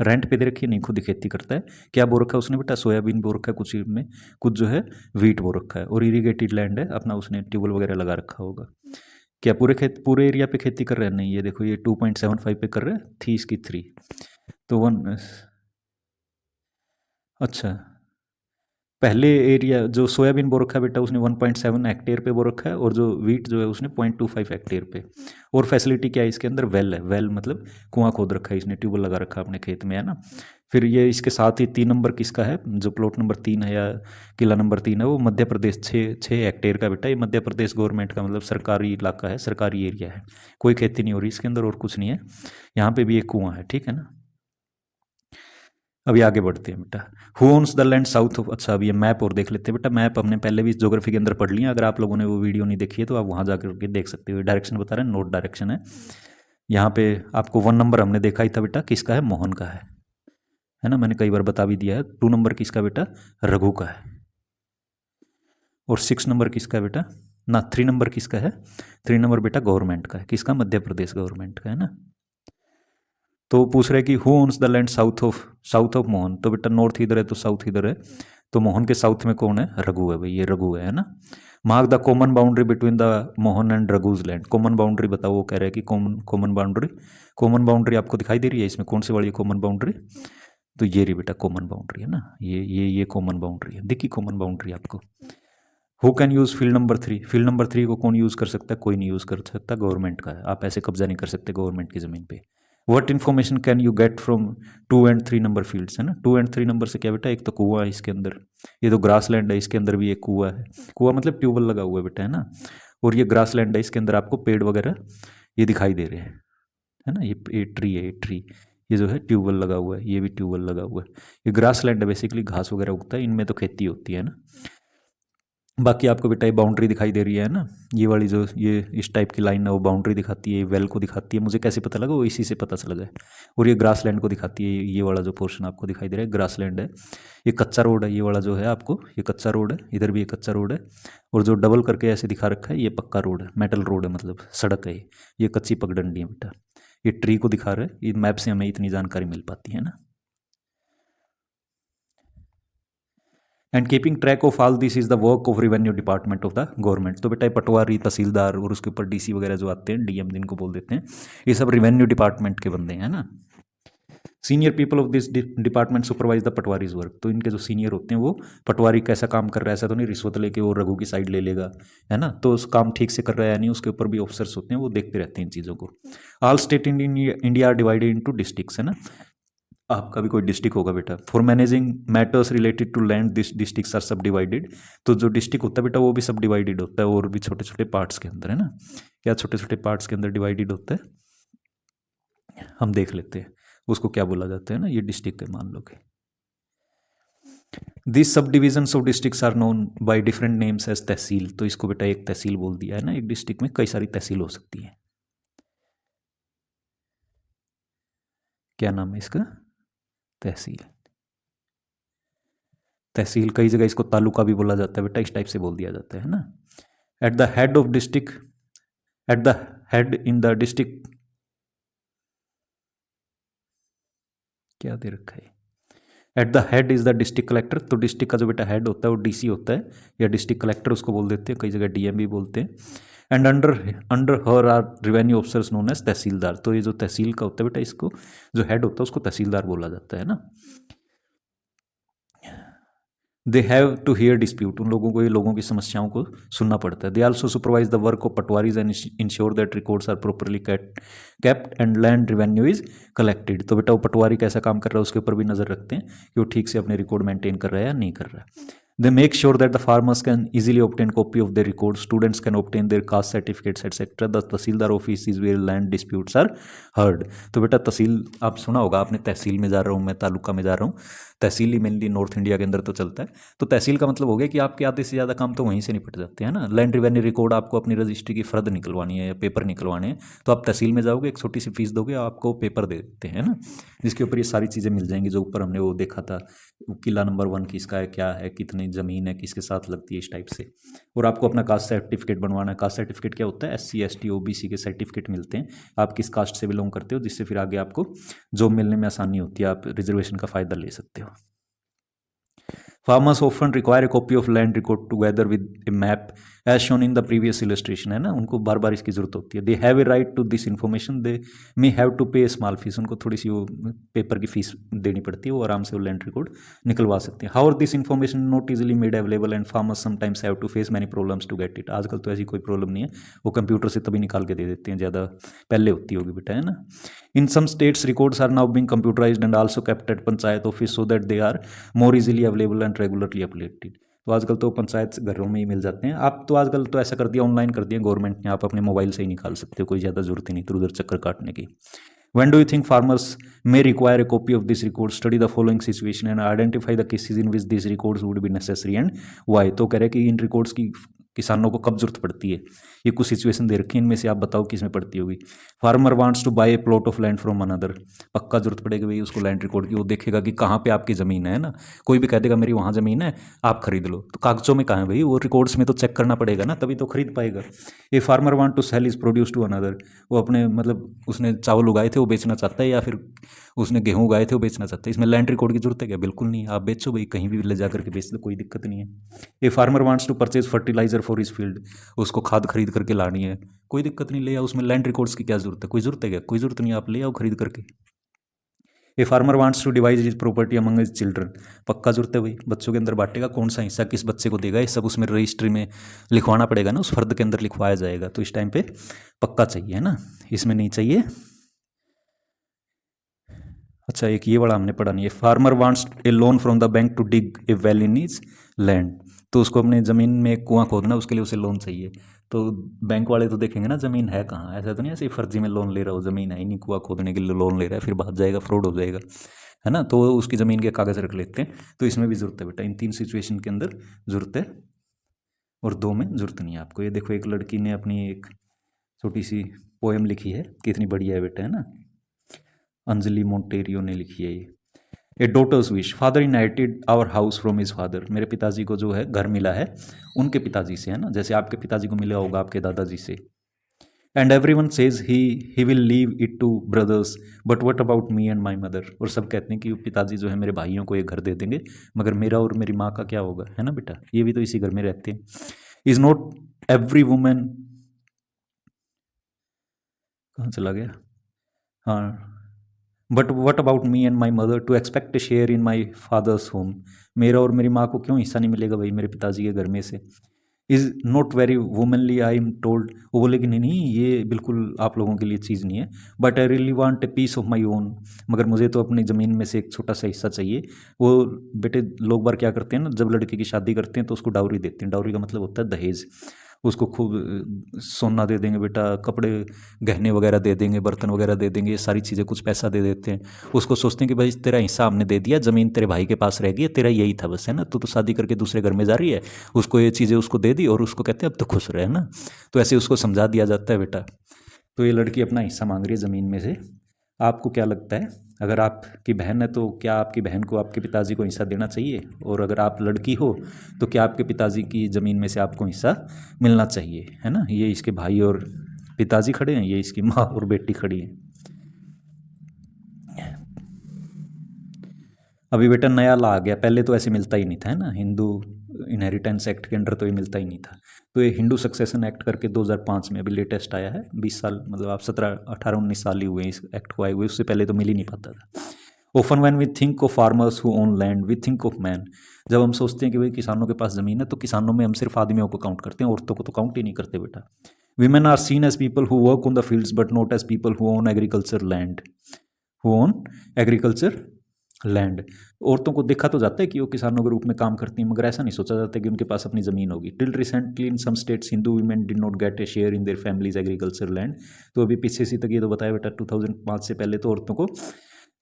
रेंट पे दे रखी है, नहीं खुद खेती करता है। क्या बो रखा है उसने बेटा, सोयाबीन बो रखा है, कुछ में कुछ जो है वीट बो रखा है, और इरीगेटेड लैंड है अपना, उसने ट्यूबवेल वगैरह लगा रखा होगा। क्या पूरे एरिया पे खेती कर रहे हैं, नहीं, ये देखो ये 2.75 पे कर रहे हैं, थी इसकी 3 तो 1, अच्छा पहले एरिया जो सोयाबीन बो रखा है बेटा उसने 1.7 हेक्टेयर पे बो रखा है, और जो वीट जो है उसने 0.25 हेक्टेयर पे। और फैसिलिटी क्या है इसके अंदर, वेल है, वेल मतलब कुआं खोद रखा है इसने, ट्यूबवेल लगा रखा है अपने खेत में, है ना। फिर ये इसके साथ ही 3 नंबर किसका है, जो प्लॉट नंबर 3 है या किला नंबर 3 है, वो मध्य प्रदेश 6 हेक्टेयर का बेटा, ये मध्य प्रदेश गवर्नमेंट का मतलब सरकारी इलाका है, सरकारी एरिया है, कोई खेती नहीं हो रही इसके अंदर और कुछ नहीं है। यहाँ पे भी एक कुआं है, ठीक है ना। अभी आगे बढ़ते हैं बेटा। Who owns the land south of, अच्छा अब ये मैप और देख लेते हैं बेटा। मैप हमने पहले भी ज्योग्राफी के अंदर पढ़ लिया, अगर आप लोगों ने वो वीडियो नहीं देखी है तो आप वहाँ जाकर के देख सकते हो। डायरेक्शन बता रहे हैं, नोट डायरेक्शन है। यहाँ पे आपको 1 नंबर हमने देखा ही था बेटा, किसका है, मोहन का है ना, मैंने कई बार बता भी दिया है। 2 नंबर किसका बेटा, रघु का है। और 6 नंबर किसका है बेटा, ना 3 नंबर किसका है, 3 नंबर बेटा गवर्नमेंट का है, किसका, मध्य प्रदेश गवर्नमेंट का, है ना। तो पूछ रहे कि who owns the land south of Mohan, तो बेटा नॉर्थ इधर है तो साउथ इधर है, तो मोहन के साउथ में कौन है, रघु है भाई, ये रघु है ना। Mark the common boundary between the Mohan and Raghu's land, common boundary बताओ, वो कह रहे हैं कि कॉमन बाउंड्री आपको दिखाई दे रही है इसमें, कौन सी वाली कॉमन बाउंड्री, तो ये रही बेटा कॉमन बाउंड्री, है ना, ये कॉमन बाउंड्री है, दिखी कॉमन बाउंड्री आपको। Who can use field number 3, field number 3 को कौन यूज़ कर सकता है, कोई नहीं यूज़ कर सकता, गवर्नमेंट का है, आप ऐसे कब्जा नहीं कर सकते गवर्नमेंट की ज़मीन पे। What information can you get from 2 and 3 number fields, है ना। 2 एंड 3 नंबर से क्या बेटा, एक तो कुआं है इसके अंदर, ये तो ग्रास लैंड है, इसके अंदर भी एक कुआं है, कुआं मतलब ट्यूबवेल लगा हुआ है बेटा, है ना। और ये ग्रास लैंड है, इसके अंदर आपको पेड़ वगैरह ये दिखाई दे रहे हैं, है ना। ये ट्री है, ये ट्री, ये जो है ट्यूबवेल लगा हुआ है, ये भी ट्यूबवेल लगा हुआ है। ये ग्रास लैंड है, बेसिकली घास वगैरह उगता है, इनमें तो खेती होती है ना। बाकी आपको बेटा ये बाउंड्री दिखाई दे रही है ना, ये वाली जो ये इस टाइप की लाइन है वो बाउंड्री दिखाती है, वेल को दिखाती है, मुझे कैसे पता लगा, वो इसी से पता चला है। और ये ग्रास लैंड को दिखाती है, ये वाला जो पोर्शन आपको दिखाई दे रहा है ग्रास लैंड है। ये कच्चा रोड है, ये वाला जो है आपको, ये कच्चा रोड है, इधर भी ये कच्चा रोड है। और जो डबल करके ऐसे दिखा रखा है ये पक्का रोड है, मेटल रोड है, मतलब सड़क है ये कच्ची पगडंडी है बेटा। ये ट्री को दिखा रहा है, ये मैप से हमें इतनी जानकारी मिल पाती है ना। And keeping track of all this is the work of revenue department of the government, तो बेटा पटवारी, तहसीलदार और उसके ऊपर डीसी वगैरह जो आते हैं, डीएम जिनको बोल देते हैं, ये सब रेवेन्यू डिपार्टमेंट के बंदे हैं ना। Senior people of this department supervise the patwari's work, तो इनके जो सीनियर होते हैं वो पटवारी कैसा काम कर रहा है, ऐसा तो नहीं रिश्वत लेके वो रघु की साइड ले लेगा, है ना, तो उस काम ठीक से कर रहा है या नहीं, उसके ऊपर भी ऑफिसर्स होते हैं, वो देखते रहते हैं इन चीज़ों को। All state in India are divided into districts, है ना। आपका भी कोई डिस्ट्रिक्ट होगा बेटा। For managing matters related to land this districts are subdivided, तो जो डिस्ट्रिक्ट होता है बेटा वो भी सब डिवाइडेड होता है, और भी छोटे छोटे पार्ट्स के अंदर, है ना, क्या छोटे छोटे पार्ट्स के अंदर डिवाइडेड होता है, हम देख लेते हैं उसको क्या बोला जाता है ना। ये डिस्ट्रिक्ट है मान लो कि this sub divisions of districts are known by different names as tehsil, तो इसको बेटा एक तहसील बोल दिया है ना। एक डिस्ट्रिक्ट में कई सारी तहसील हो सकती है, क्या नाम है इसका, तहसील। तहसील कई जगह इसको तालुका भी बोला जाता है बेटा, इस टाइप से बोल दिया जाता है ना। At the head of district, at the head in the district, क्या दे रखा है, at the head is the district collector, तो डिस्ट्रिक्ट का जो बेटा हेड होता है वो डीसी होता है, या डिस्ट्रिक्ट कलेक्टर उसको बोल देते हैं, कई जगह डीएम भी बोलते हैं। And under under her are revenue officers known as tehsildar, तो ये जो तहसील का होता है बेटा, इसको जो हेड होता है उसको तहसीलदार बोला जाता है ना। They have to hear dispute, उन लोगों को ये लोगों की समस्याओं को सुनना पड़ता है। They also supervise the work of patwari's and ensure that records are properly kept and land revenue is collected, तो बेटा वो पटवारी कैसा काम कर रहा है उसके ऊपर भी नजर रखते हैं कि वो ठीक से अपने रिकॉर्ड मेंटेन कर रहा है या नहीं कर रहा है। They make sure that the farmers can easily obtain copy of their records, students can obtain their caste certificates, etc. The tehsildar office is where land disputes are heard, तो बेटा तहसील आप सुना होगा आपने, तहसील में जा रहा हूँ मैं, तालुका में जा रहा हूँ, तहसील ही मेनली नॉर्थ इंडिया के अंदर तो चलता है। तो तहसील का मतलब हो गया कि आपके आधे से ज़्यादा काम तो वहीं से निपट जाते हैं ना। लैंड रेवेन्यू रिकॉर्ड आपको अपनी रजिस्ट्री की फ़र्द निकलवानी है या पेपर निकलवाने हैं, तो आप तहसील में जाओगे, एक छोटी सी फीस दोगे, आपको पेपर दे देते हैं ना, जिसके ऊपर ये सारी चीज़ें मिल जाएंगी जो ऊपर हमने वो देखा था, किला नंबर 1 किसका है, क्या है, कितनी ज़मीन है, किसके साथ लगती है, इस टाइप से। और आपको अपना कास्ट सर्टिफिकेट बनवाना है। कास्ट सर्टिफिकेट क्या होता है, SC ST OBC के सर्टिफिकेट मिलते हैं, आप किस कास्ट से बिलोंग करते हो, जिससे फिर आगे आपको जॉब मिलने में आसानी होती है, आप रिजर्वेशन का फ़ायदा ले सकते हो। Farmers often require a copy of land record together with a map as shown in the previous illustration, है ना, उनको बार बार इसकी जरूरत होती है। They have a right to this information, they may have to pay a small fees, उनको थोड़ी सी वो पेपर की फीस देनी पड़ती है, वो आराम से वो लैंड रिकॉर्ड निकलवा सकते हैं। However, this information not easily made available and farmers sometimes have to face many problems to get it, आजकल तो ऐसी कोई प्रॉब्लम नहीं है, वो कंप्यूटर से तभी निकाल के दे देते हैं, ज़्यादा पहले होती होगी बेटा, है ना। In some states records are now being computerized and also kept at panchayat office so that they are more easily available and regularly updated, तो आजकल तो पंचायत घरों में ही मिल जाते हैं। आप तो आजकल तो ऐसा कर दिया, ऑनलाइन कर दिया गवर्नमेंट ने, आप अपने मोबाइल से ही निकाल सकते हो, कोई ज़्यादा जरूरत ही नहीं इधर उधर चक्कर काटने की। When do you think farmers may require a copy of this record? Study the following situation and identify the cases in which these records would be necessary and why. तो कह रहे हैं कि इन रिकॉर्ड्स की किसानों को कब जरूरत पड़ती है, ये कुछ सिचुएशन दे रखी है, इनमें से आप बताओ किस में पड़ती होगी। Farmer wants to buy a plot of land from another, पक्का जरूरत पड़ेगी भाई उसको लैंड रिकॉर्ड की, वो देखेगा कि कहाँ पे आपकी ज़मीन है ना। कोई भी कह देगा मेरी वहाँ ज़मीन है आप खरीद लो, तो कागजों में कहाँ है भाई, वो रिकॉर्ड्स में तो चेक करना पड़ेगा ना, तभी तो खरीद पाएगा। A farmer want to sell his produce to another, वो अपने मतलब उसने चावल उगाए थे वो बेचना चाहता है, या फिर उसने गेहूं उगाए थे वो बेचना चाहता है, इसमें लैंड रिकॉर्ड की जरूरत है क्या? बिल्कुल नहीं, आप बेचो भाई, कहीं भी ले जा करके बेच दो, कोई दिक्कत नहीं है। A farmer wants to purchase fertiliser for his field, उसको खाद खरीद करके लानी है, कोई दिक्कत नहीं, ले आओ, उसमें लैंड रिकॉर्ड्स की क्या जरूरत है, कोई जरूरत है क्या? कोई जरूरत नहीं, आप ले आओ खरीद करके। A farmer wants to divide his property among his children, पक्का जरूरत है भाई, बच्चों के अंदर बांटेगा, कौन सा हिस्सा किस बच्चे को देगा, ये सब उसमें रजिस्ट्री में लिखवाना पड़ेगा ना, उस फर्द के अंदर लिखवाया जाएगा, तो इस टाइम पे पक्का चाहिए है ना, इसमें नहीं चाहिए। अच्छा, एक ये वाला हमने पढ़ा नहीं है। Farmer wants a loan from the bank to dig a well in his land, तो उसको अपने ज़मीन में एक कुआं खोदना, उसके लिए उसे लोन चाहिए, तो बैंक वाले तो देखेंगे ना ज़मीन है कहाँ, ऐसा तो नहीं ऐसे ही फर्जी में लोन ले रहा हो, ज़मीन है ही नहीं, कुआं खोदने के लिए लोन ले रहा है, फिर भाग जाएगा, फ्रॉड हो जाएगा, है ना, तो उसकी ज़मीन के कागज़ रख लेते हैं। तो इसमें भी ज़रूरत है बेटा, इन 3 सिचुएशन के अंदर ज़रूरत है और 2 में ज़रूरत नहीं है आपको। ये देखो एक लड़की ने अपनी एक छोटी सी पोएम लिखी है, कितनी बढ़िया है बेटा, है ना, अंजलि मोंटेरियो ने लिखी है ये। A daughter's wish, father inherited our house from his father, मेरे पिताजी को जो है घर मिला है उनके पिताजी से, है ना, जैसे आपके पिताजी को मिला होगा आपके दादाजी से। And every one says he will leave it two brothers but what about me and my mother, और सब कहते हैं कि पिताजी जो है मेरे भाइयों को एक घर दे देंगे, मगर मेरा और मेरी माँ का क्या होगा, है ना बेटा, ये भी तो इसी घर में रहते हैं। इज नॉट एवरी वुमेन, कहाँ चला गया, हाँ, but what about me and my mother to expect a share in my father's home, मेरा और मेरी माँ को क्यों हिस्सा नहीं मिलेगा भाई मेरे पिताजी के घर में से। Is not very womanly I am told, वो बोले कि नहीं नहीं ये बिल्कुल आप लोगों के लिए चीज़ नहीं है, but I really want a piece of my own, मगर मुझे तो अपनी ज़मीन में से एक छोटा सा हिस्सा चाहिए। वो बेटे लोग बार क्या करते हैं ना, जब लड़की की शादी करते हैं तो उसको डाउरी देते हैं, डाउरी का मतलब होता है दहेज, उसको खूब सोना दे देंगे बेटा, कपड़े गहने वगैरह दे देंगे, बर्तन वगैरह दे देंगे, ये सारी चीज़ें, कुछ पैसा दे देते हैं, उसको सोचते हैं कि भाई तेरा हिस्सा हमने दे दिया, ज़मीन तेरे भाई के पास रह गई, तेरा यही था बस, है ना, तो शादी करके दूसरे घर में जा रही है, उसको ये चीज़ें उसको दे दी और उसको कहते हैं अब तो खुश रहे, है ना, तो ऐसे उसको समझा दिया जाता है बेटा। तो ये लड़की अपना हिस्सा मांग रही है ज़मीन में से। आपको क्या लगता है, अगर आपकी बहन है तो क्या आपकी बहन को आपके पिताजी को हिस्सा देना चाहिए, और अगर आप लड़की हो तो क्या आपके पिताजी की ज़मीन में से आपको हिस्सा मिलना चाहिए, है ना। ये इसके भाई और पिताजी खड़े हैं, ये इसकी माँ और बेटी खड़ी है। अभी बेटा नया ला आ गया, पहले तो ऐसे मिलता ही नहीं था, है ना, हिंदू इनहेरिटेंस एक्ट के अंडर तो ये मिलता ही नहीं था। तो ये हिंदू सक्सेशन एक्ट करके 2005 में अभी लेटेस्ट आया है, 20 साल मतलब आप 18-19 साल ही हुए इस एक्ट को आए हुए, उससे पहले तो मिल ही नहीं पाता था। Often when we think of farmers who own land we think of men, जब हम सोचते हैं कि भाई किसानों के पास ज़मीन है तो किसानों में हम सिर्फ आदमियों को काउंट करते हैं, औरतों को तो काउंट ही नहीं करते बेटा। Women are seen as people who work on the fields but not as people who own agriculture land, who own agriculture land. औरतों को देखा तो जाता है कि वो किसानों के रूप में काम करती हैं, मगर ऐसा नहीं सोचा जाता कि उनके पास अपनी ज़मीन होगी। Till recently in some states Hindu women did not get a share in their families agriculture land, तो अभी पीछे से तक ये तो बताया बेटा 2005 से पहले तो औरतों को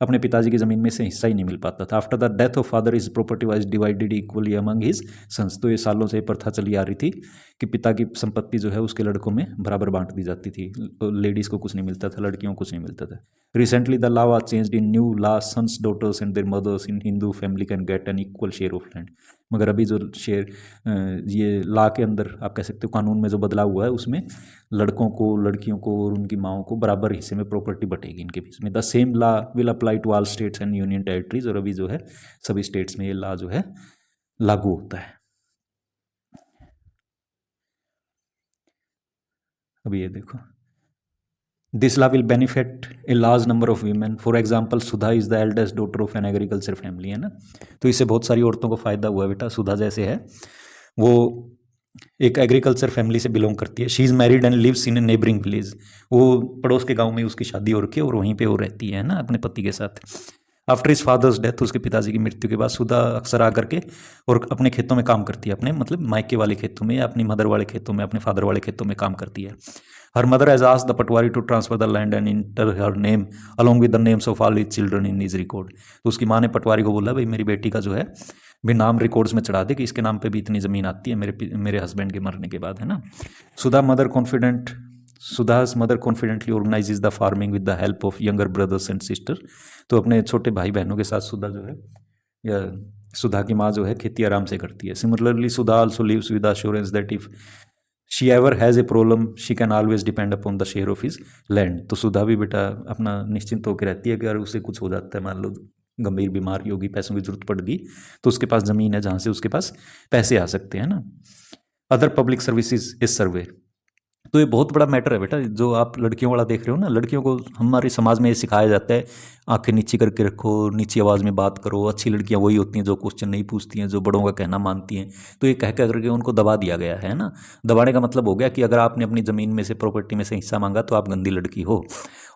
अपने पिताजी की ज़मीन में से हिस्सा ही नहीं मिल पाता था। After the death of father his property was divided equally among his sons, तो ये सालों से प्रथा चली आ रही थी कि पिता की संपत्ति जो है उसके लड़कों में बराबर बांट दी जाती थी, लेडीज़ को कुछ नहीं मिलता था, लड़कियों को कुछ नहीं मिलता था। Recently the law was changed in new law, sons daughters and their mothers in Hindu family can get an equal share of land, मगर अभी जो शेयर ये लॉ के अंदर आप कह सकते हो कानून में जो बदलाव हुआ है उसमें लड़कों को, लड़कियों को और उनकी माओं को बराबर हिस्से में प्रॉपर्टी बटेगी इनके बीच में। The same law will apply to all states and union territories, और अभी जो है सभी स्टेट्स में ये लॉ जो है लागू होता है। अभी ये देखो, this law will benefit a large number of women, for example Sudha is the eldest daughter of an agriculture family, है ना, तो इससे बहुत सारी औरतों को फायदा हुआ बेटा। सुधा जैसे है वो एक एग्रीकल्चर फैमिली से बिलोंग करती है, she is married and lives in a neighbouring village, वो पड़ोस के गांव में उसकी शादी हो रखी है और वहीं पे वो रहती है ना अपने पति के साथ। आफ्टर इज फादर्स डेथ, उसके पिताजी की मृत्यु के बाद सुधा अक्सर आकर के और अपने खेतों में काम करती है, अपने मतलब मायके वाले खेतों में या अपनी मदर वाले खेतों में, अपने फादर वाले खेतों में काम करती है। Her mother has asked the patwari to transfer the land and enter her name along with the names of all his children in his record. तो उसकी माँ ने पटवारी को बोला, भाई मेरी बेटी का जो है भी नाम रिकॉर्ड्स में चढ़ा दे कि इसके नाम पे भी इतनी ज़मीन आती है मेरे हस्बैंड के मरने के बाद, है ना। सुधा's mother confidently organizes the farming with the help of younger brothers and sister। तो अपने छोटे भाई बहनों के साथ सुधा जो है, या सुधा की माँ जो है, खेती आराम से करती है। Similarly Sudha also lives with assurance that if she ever has a problem she can always depend upon the share of his land. तो सुधा भी बेटा अपना निश्चिंत होकर रहती है कि अगर उसे कुछ हो जाता है, मान लो गंभीर बीमारी होगी, पैसों की जरूरत पड़ गई, तो उसके पास ज़मीन है जहाँ से उसके पास पैसे आ सकते हैं ना। अदर पब्लिक सर्विसेज इस सर्वे, तो ये बहुत बड़ा मैटर है बेटा, जो आप लड़कियों वाला देख रहे हो ना। लड़कियों को हमारे समाज में ये सिखाया जाता है, आंखें नीची करके रखो, नीची आवाज़ में बात करो, अच्छी लड़कियां वही होती हैं जो क्वेश्चन नहीं पूछती हैं, जो बड़ों का कहना मानती हैं। तो ये कह करके उनको दबा दिया गया है ना। दबाने का मतलब हो गया कि अगर आपने अपनी ज़मीन में से, प्रॉपर्टी में से हिस्सा मांगा तो आप गंदी लड़की हो,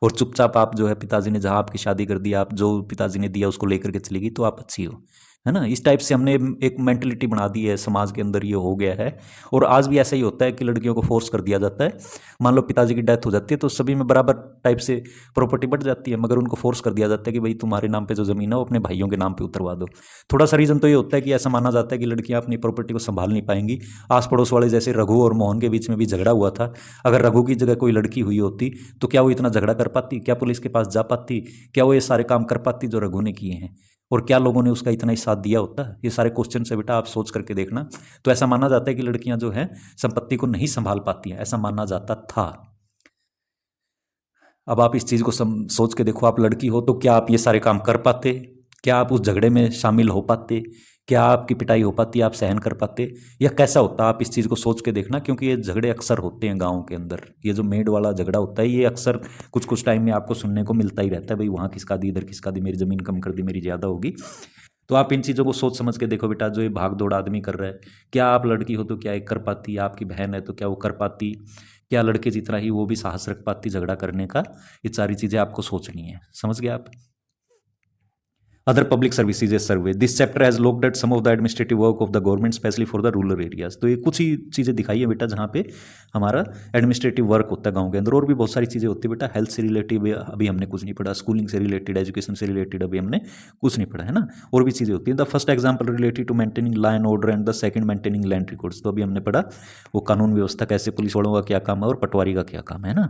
और चुपचाप आप जो है पिताजी ने जहाँ आपकी शादी कर दी, आप जो पिताजी ने दिया उसको लेकर के चली गई तो आप अच्छी हो, है ना। इस टाइप से हमने एक मेंटलिटी बना दी है समाज के अंदर, ये हो गया है। और आज भी ऐसा ही होता है कि लड़कियों को फोर्स कर दिया जाता है। मान लो पिताजी की डेथ हो जाती है तो सभी में बराबर टाइप से प्रॉपर्टी बढ़ जाती है, मगर उनको फोर्स कर दिया जाता है कि भाई तुम्हारे नाम पे जो ज़मीन है वो अपने भाइयों के नाम पे उतरवा दो। थोड़ा सा रीज़न तो ये होता है कि ऐसा माना जाता है कि लड़कियां अपनी प्रॉपर्टी को संभाल नहीं पाएंगी। आस पड़ोस वाले, जैसे रघु और मोहन के बीच में भी झगड़ा हुआ था, अगर रघु की जगह कोई लड़की हुई होती तो क्या वो इतना झगड़ा कर पाती? क्या पुलिस के पास जा पाती? क्या वो ये सारे काम कर पाती जो रघु ने किए हैं? और क्या लोगों ने उसका इतना ही साथ दिया होता? ये सारे क्वेश्चन से बेटा आप सोच करके देखना। तो ऐसा माना जाता है कि लड़कियां जो हैं संपत्ति को नहीं संभाल पाती हैं, ऐसा माना जाता था। अब आप इस चीज़ को सोच के देखो, आप लड़की हो तो क्या आप ये सारे काम कर पाते? क्या आप उस झगड़े में शामिल हो पाते? क्या आपकी पिटाई हो पाती, आप सहन कर पाते, या कैसा होता? आप इस चीज़ को सोच के देखना, क्योंकि ये झगड़े अक्सर होते हैं गाँव के अंदर। ये जो मेड वाला झगड़ा होता है ये अक्सर कुछ कुछ टाइम में आपको सुनने को मिलता ही रहता है, भाई वहाँ किसका दी, इधर किसका दी, मेरी ज़मीन कम कर दी, मेरी ज़्यादा होगी। तो आप इन चीज़ों को सोच समझ के देखो बेटा, जो ये भाग दौड़ आदमी कर रहा है, क्या आप लड़की हो तो क्या ये कर पाती? आपकी बहन है तो क्या वो कर पाती? क्या लड़के जितना ही वो भी साहस रख पाती झगड़ा करने का? ये सारी चीज़ें आपको सोचनी है। समझ गए आप? Other public services survey, this chapter has looked at some of the administrative work of the government specially for the rural areas. तो ये कुछ ही चीज़ें दिखाई है बेटा जहाँ पे हमारा एडमिनिस्ट्रेटिव वर्क होता है गांव के अंदर। और भी बहुत सारी चीज़ें होती है बेटा, हेल्थ से रिलेटेड अभी हमने कुछ नहीं पढ़ा, स्कूलिंग से रिलेटेड, एजुकेशन से रिलेटेड अभी हमने कुछ नहीं पढ़ा, है ना। और भी चीज़ें होती है। The first example related to maintaining law and order and the second maintaining land records. तो अभी हमने पढ़ा वो कानून व्यवस्था कैसे, पुलिस वालों का क्या काम है और पटवारी का क्या काम है ना।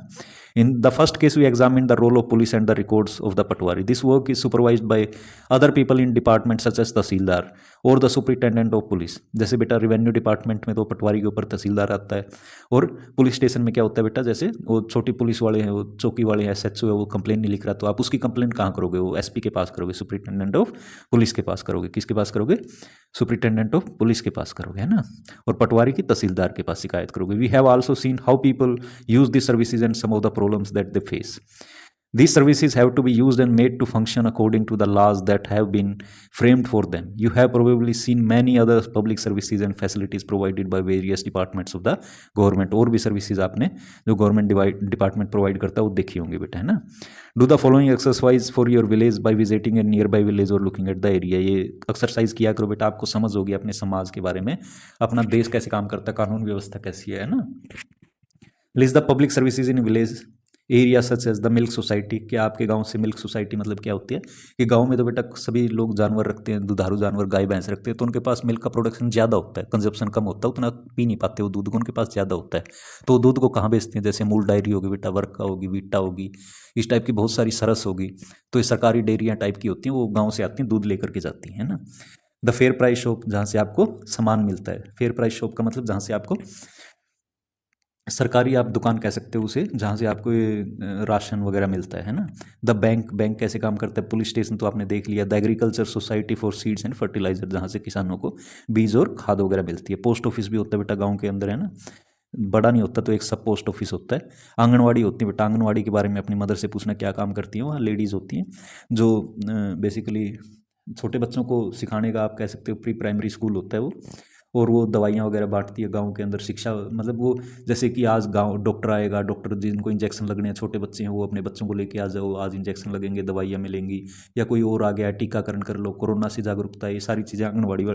In the first case we examine the role of police and the records of the patwari. This work is supervised by other people in department such as tehsildar और द सुपरिटेंडेंट ऑफ पुलिस। जैसे बेटा रेवेन्यू डिपार्टमेंट में तो पटवारी के ऊपर तहसीलदार आता है, और पुलिस स्टेशन में क्या होता है बेटा, जैसे वो छोटी पुलिस वाले हैं, वो चौकी वाले हैं, एसएचओ है, वो कंप्लेन नहीं लिख रहा तो आप उसकी कंप्लेन कहाँ करोगे? वो एसपी के पास करोगे, सुपरिटेंडेंट ऑफ पुलिस के पास करोगे। किसके पास करोगे? सुपरिटेंडेंट ऑफ पुलिस के पास करोगे, है ना। और पटवारी की तहसीलदार के पास शिकायत करोगे। We have also seen how people use this services and some of the problems that they face. These services have to be used and made to function according to the laws that have been framed for them. You have probably seen many other public services and facilities provided by various departments of the government. और भी सर्विसेज आपने जो गवर्नमेंट डिपार्टमेंट प्रोवाइड करता है वो देखी होंगी बेटा, है ना। Do the following exercise for your village by visiting A near by village और लुकिंग एट द एरिया। ये एक्सरसाइज किया करो बेटा, आपको समझ होगी अपने समाज के बारे में, अपना देश कैसे काम करता है, कानून व्यवस्था कैसी है ना। List the public services in village area such as the milk society. क्या आपके गांव से मिल्क सोसाइटी मतलब क्या होती है कि गांव में तो बेटा सभी लोग जानवर रखते हैं, दुधारू जानवर, गाय भैंस रखते हैं, तो उनके पास मिल्क का प्रोडक्शन ज़्यादा होता है, कंजप्शन कम होता है, उतना पी नहीं पाते वो दूध को, उनके पास ज़्यादा होता है। तो दूध को कहाँ बेचते हैं? जैसे मूल डायरी होगी बेटा, वर्का होगी, वीटा होगी, इस टाइप की बहुत सारी सरस होगी। तो ये सरकारी डेयरियाँ टाइप की होती हैं, वो गाँव से आती हैं, दूध लेकर के जाती हैं ना। द फेयर प्राइस शॉप, जहाँ से आपको सामान मिलता है। फेयर प्राइस शॉप का मतलब जहाँ से आपको सरकारी आप दुकान कह सकते हो उसे, जहाँ से आपको ये राशन वगैरह मिलता है ना। द बैंक, बैंक कैसे काम करता है? पुलिस स्टेशन तो आपने देख लिया। The agriculture society for seeds and fertiliser, जहाँ से किसानों को बीज और खाद वगैरह मिलती है। पोस्ट ऑफिस भी होता है बेटा गाँव के अंदर, है ना। बड़ा नहीं होता तो एक सब पोस्ट ऑफिस होता है। आंगनवाड़ी होती है बेटा, आंगनवाड़ी के बारे में अपनी मदर से पूछना क्या काम करती है। वहाँ लेडीज़ होती हैं जो बेसिकली छोटे बच्चों को सिखाने का, आप कह सकते हो प्री प्राइमरी स्कूल होता है वो, और वो दवाइयाँ वगैरह बांटती है गाँव के अंदर, शिक्षा मतलब वो जैसे कि आज गाँव डॉक्टर आएगा, डॉक्टर जिनको इंजेक्शन लगने हैं, छोटे बच्चे हैं वो अपने बच्चों को लेके आ जाओ, आज इंजेक्शन लगेंगे, दवाइयाँ मिलेंगी, या कोई और आ गया टीकाकरण कर लो, कोरोना से जागरूकता, ये सारी चीज़ें आंगनबाड़ी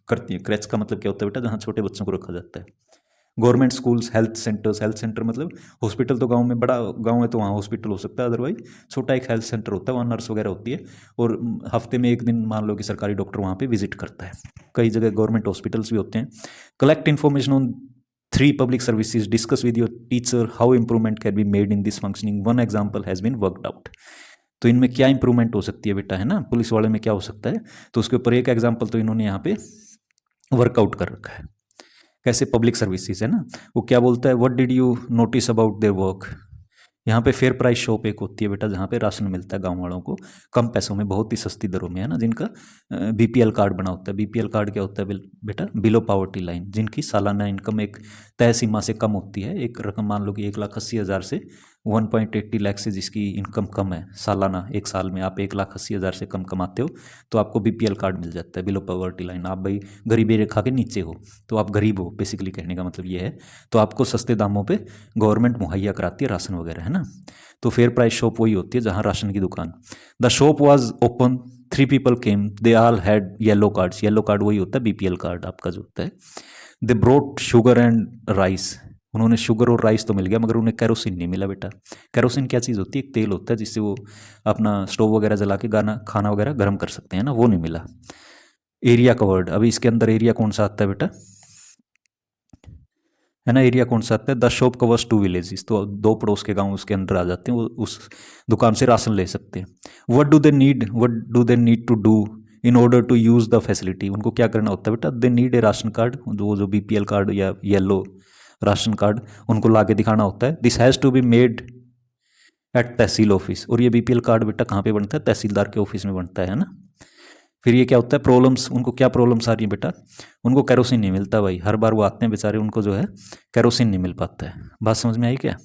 करती हैं। क्रैच का मतलब क्या होता है बेटा, जहाँ छोटे बच्चों को रखा जाता है। Government schools, health centres, health centre मतलब हॉस्पिटल, तो गांव में बड़ा गांव है तो वहाँ हॉस्पिटल हो सकता है, अदरवाइज छोटा एक हेल्थ सेंटर होता है, वहाँ नर्स वगैरह होती है, और हफ्ते में एक दिन मान लो कि सरकारी डॉक्टर वहाँ पे विजिट करता है। कई जगह गवर्नमेंट हॉस्पिटल्स भी होते हैं। Collect information on 3 public services, discuss with your teacher how improvement can be made in this functioning, one example has been worked out। तो इनमें क्या इंप्रूवमेंट हो सकती है बेटा, है ना, पुलिस वाले में क्या हो सकता है, तो उसके ऊपर एक एग्जाम्पल तो इन्होंने यहाँ पे वर्कआउट कर रखा है। कैसे, पब्लिक सर्विसेज है ना, वो क्या बोलता है, what did you notice about their work. यहाँ पे फेयर प्राइस शॉप एक होती है बेटा, जहाँ पे राशन मिलता है गांव वालों को कम पैसों में, बहुत ही सस्ती दरों में, है ना, जिनका बीपीएल कार्ड बना होता है। बीपीएल कार्ड क्या होता है बेटा, बिलो पावर्टी लाइन, जिनकी सालाना इनकम एक तय सीमा से कम होती है। एक रकम मान लो कि 1,80,000 से 1.80 लाख से जिसकी इनकम कम है सालाना, एक साल में आप 1,80,000 से कम कमाते हो तो आपको बीपीएल कार्ड मिल जाता है, बिलो पावर्टी लाइन। आप भाई गरीबी रेखा के नीचे हो तो आप गरीब हो, बेसिकली कहने का मतलब ये है, तो आपको सस्ते दामों पे गवर्नमेंट मुहैया कराती है राशन वगैरह, है ना। तो फेयर प्राइस शॉप वही होती है जहाँ राशन की दुकान। The shop was open, 3 people came, they all had yellow cards. Yellow card वही होता है बीपीएल कार्ड आपका जो होता है। दे ब्रोट शुगर एंड राइस, उन्होंने शुगर और राइस तो मिल गया, मगर उन्हें कैरोसिन नहीं मिला बेटा। कैरोसिन क्या चीज़ होती है, एक तेल होता है जिससे वो अपना स्टोव वगैरह जला के खाना वगैरह गर्म कर सकते हैं ना, वो नहीं मिला। एरिया कवर्ड, अभी इसके अंदर एरिया कौन सा आता है बेटा, है ना, एरिया कौन सा आता है, द शॉप कवर्स 2 villages, तो 2 पड़ोस के गांव उसके अंदर आ जाते हैं, वो उस दुकान से राशन ले सकते हैं। What do they need to do in order to use the facility, उनको क्या करना होता है बेटा, they need a ration card, जो बीपीएल कार्ड या येलो राशन कार्ड उनको ला के दिखाना होता है। This has to be made at tehsil office, और ये बीपीएल कार्ड बेटा कहाँ पे बनता है, तहसीलदार के ऑफिस में बनता है ना। फिर ये क्या होता है, प्रॉब्लम्स, उनको क्या प्रॉब्लम्स आ रही है बेटा, उनको कैरोसिन नहीं मिलता भाई, हर बार वो आते हैं बेचारे, उनको जो है कैरोसिन नहीं मिल पाता है। बात समझ में आई क्या।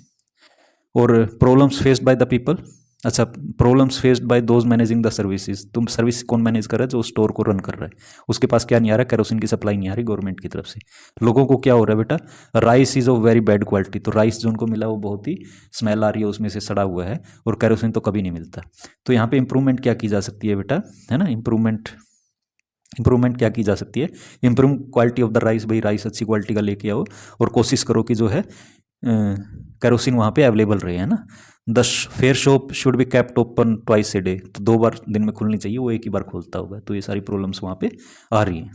और problems faced by the people, अच्छा, problems faced by those managing the services, तुम सर्विस कौन मैनेज कर रहा है, जो स्टोर को रन कर रहा है, उसके पास क्या नहीं आ रहा है, कैरोसिन की सप्लाई नहीं आ रही गवर्नमेंट की तरफ से। लोगों को क्या हो रहा है बेटा, rice is of very bad quality, तो राइस जो उनको मिला वो बहुत ही स्मेल आ रही है, उसमें से सड़ा हुआ है, और कैरोसिन तो कभी नहीं मिलता। तो यहाँ पे इंप्रूवमेंट क्या की जा सकती है बेटा, है ना, इंप्रूवमेंट क्या की जा सकती है, improve quality of the rice, भाई राइस अच्छी क्वालिटी का लेके आओ, और कोशिश करो कि जो है कैरोसिन वहाँ पे अवेलेबल रहे, है ना। The fair shop should be kept open twice a day, तो 2 बार दिन में खुलनी चाहिए, वो एक ही बार खोलता होगा। तो ये सारी प्रॉब्लम्स वहाँ पे आ रही हैं।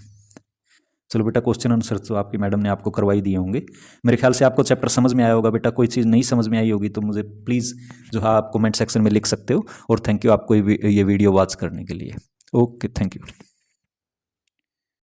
चलो बेटा, क्वेश्चन आंसर तो आपकी मैडम ने आपको करवाई दिए होंगे, मेरे ख्याल से आपको चैप्टर समझ में आया होगा बेटा। कोई चीज़ नहीं समझ में आई होगी तो मुझे प्लीज़ जो है आप कमेंट सेक्शन में लिख सकते हो, और थैंक यू आपको ये वीडियो वॉच करने के लिए। Okay, thank you.